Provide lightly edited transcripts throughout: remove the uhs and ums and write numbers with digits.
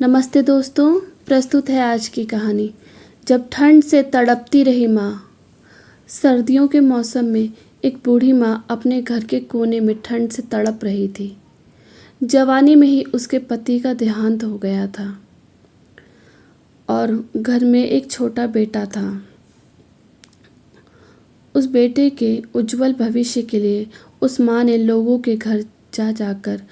नमस्ते दोस्तों, प्रस्तुत है आज की कहानी। जब ठंड से तड़पती रही माँ। सर्दियों के मौसम में एक बूढ़ी माँ अपने घर के कोने में ठंड से तड़प रही थी। जवानी में ही उसके पति का देहांत हो गया था और घर में एक छोटा बेटा था। उस बेटे के उज्जवल भविष्य के लिए उस माँ ने लोगों के घर जा जाकर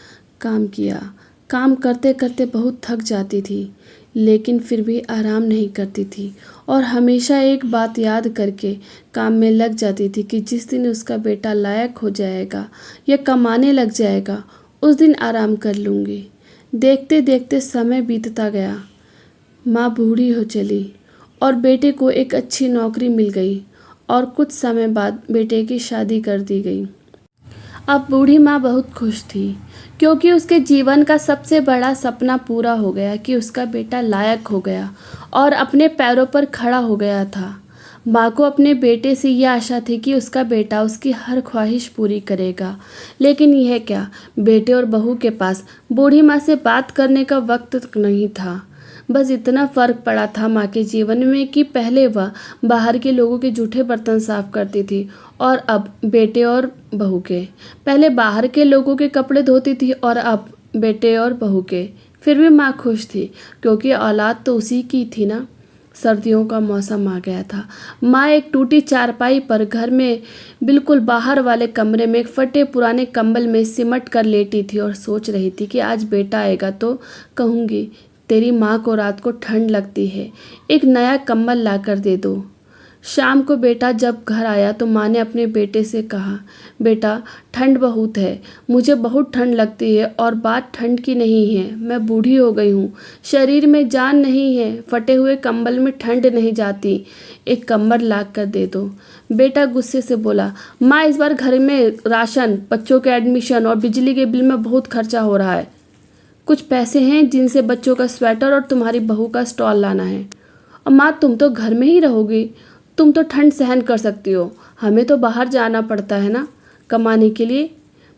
काम किया। काम करते करते बहुत थक जाती थी, लेकिन फिर भी आराम नहीं करती थी और हमेशा एक बात याद करके काम में लग जाती थी कि जिस दिन उसका बेटा लायक हो जाएगा या कमाने लग जाएगा, उस दिन आराम कर लूँगी। देखते देखते समय बीतता गया। माँ बूढ़ी हो चली और बेटे को एक अच्छी नौकरी मिल गई और कुछ समय बाद बेटे की शादी कर दी गई। अब बूढ़ी माँ बहुत खुश थी, क्योंकि उसके जीवन का सबसे बड़ा सपना पूरा हो गया कि उसका बेटा लायक हो गया और अपने पैरों पर खड़ा हो गया था। माँ को अपने बेटे से यह आशा थी कि उसका बेटा उसकी हर ख्वाहिश पूरी करेगा, लेकिन यह क्या, बेटे और बहू के पास बूढ़ी माँ से बात करने का वक्त नहीं था। बस इतना फ़र्क पड़ा था माँ के जीवन में कि पहले वह बाहर के लोगों के जूठे बर्तन साफ करती थी और अब बेटे और बहू के। पहले बाहर के लोगों के कपड़े धोती थी और अब बेटे और बहू के। फिर भी माँ खुश थी, क्योंकि औलाद तो उसी की थी ना। सर्दियों का मौसम आ गया था। माँ एक टूटी चारपाई पर घर में बिल्कुल बाहर वाले कमरे में एक फटे पुराने कंबल में सिमट कर लेटी थी और सोच रही थी कि आज बेटा आएगा तो कहूँगी, तेरी माँ को रात को ठंड लगती है, एक नया कंबल ला कर दे दो। शाम को बेटा जब घर आया तो माँ ने अपने बेटे से कहा, बेटा ठंड बहुत है, मुझे बहुत ठंड लगती है और बात ठंड की नहीं है, मैं बूढ़ी हो गई हूँ, शरीर में जान नहीं है, फटे हुए कंबल में ठंड नहीं जाती, एक कंबल ला कर दे दो। बेटा गुस्से से बोला, माँ इस बार घर में राशन, बच्चों के एडमिशन और बिजली के बिल में बहुत खर्चा हो रहा है। कुछ पैसे हैं जिनसे बच्चों का स्वेटर और तुम्हारी बहू का स्टॉल लाना है। और माँ तुम तो घर में ही रहोगी, तुम तो ठंड सहन कर सकती हो, हमें तो बाहर जाना पड़ता है ना कमाने के लिए।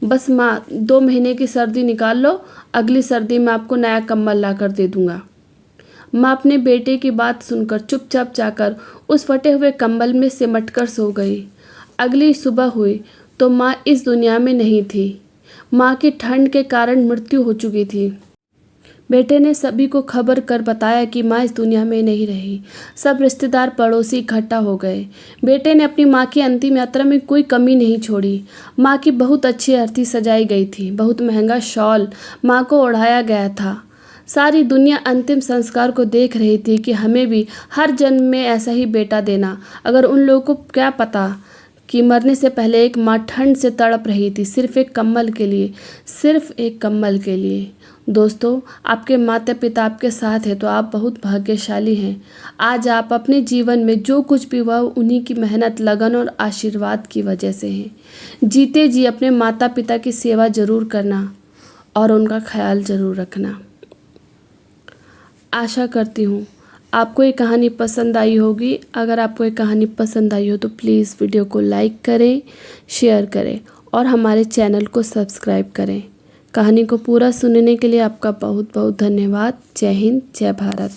बस माँ 2 महीने की सर्दी निकाल लो, अगली सर्दी में आपको नया कंबल ला कर दे दूँगा। माँ अपने बेटे की बात सुनकर चुपचाप जाकर उस फटे हुए कंबल में सिमट कर सो गई। अगली सुबह हुई तो माँ इस दुनिया में नहीं थी। माँ की ठंड के कारण मृत्यु हो चुकी थी। बेटे ने सभी को खबर कर बताया कि माँ इस दुनिया में नहीं रही। सब रिश्तेदार पड़ोसी इकट्ठा हो गए। बेटे ने अपनी माँ की अंतिम यात्रा में कोई कमी नहीं छोड़ी। माँ की बहुत अच्छी अर्थी सजाई गई थी, बहुत महंगा शॉल माँ को ओढ़ाया गया था। सारी दुनिया अंतिम संस्कार को देख रही थी कि हमें भी हर जन्म में ऐसा ही बेटा देना। अगर उन लोगों को क्या पता कि मरने से पहले एक माँ ठंड से तड़प रही थी, सिर्फ एक कंबल के लिए, सिर्फ एक कंबल के लिए। दोस्तों, आपके माता पिता आपके साथ है तो आप बहुत भाग्यशाली हैं। आज आप अपने जीवन में जो कुछ भी हुआ उन्हीं की मेहनत, लगन और आशीर्वाद की वजह से है। जीते जी अपने माता पिता की सेवा ज़रूर करना और उनका ख्याल ज़रूर रखना। आशा करती हूँ आपको ये कहानी पसंद आई होगी। अगर आपको ये कहानी पसंद आई हो तो प्लीज़ वीडियो को लाइक करें, शेयर करें और हमारे चैनल को सब्सक्राइब करें। कहानी को पूरा सुनने के लिए आपका बहुत बहुत धन्यवाद। जय हिंद, जय भारत।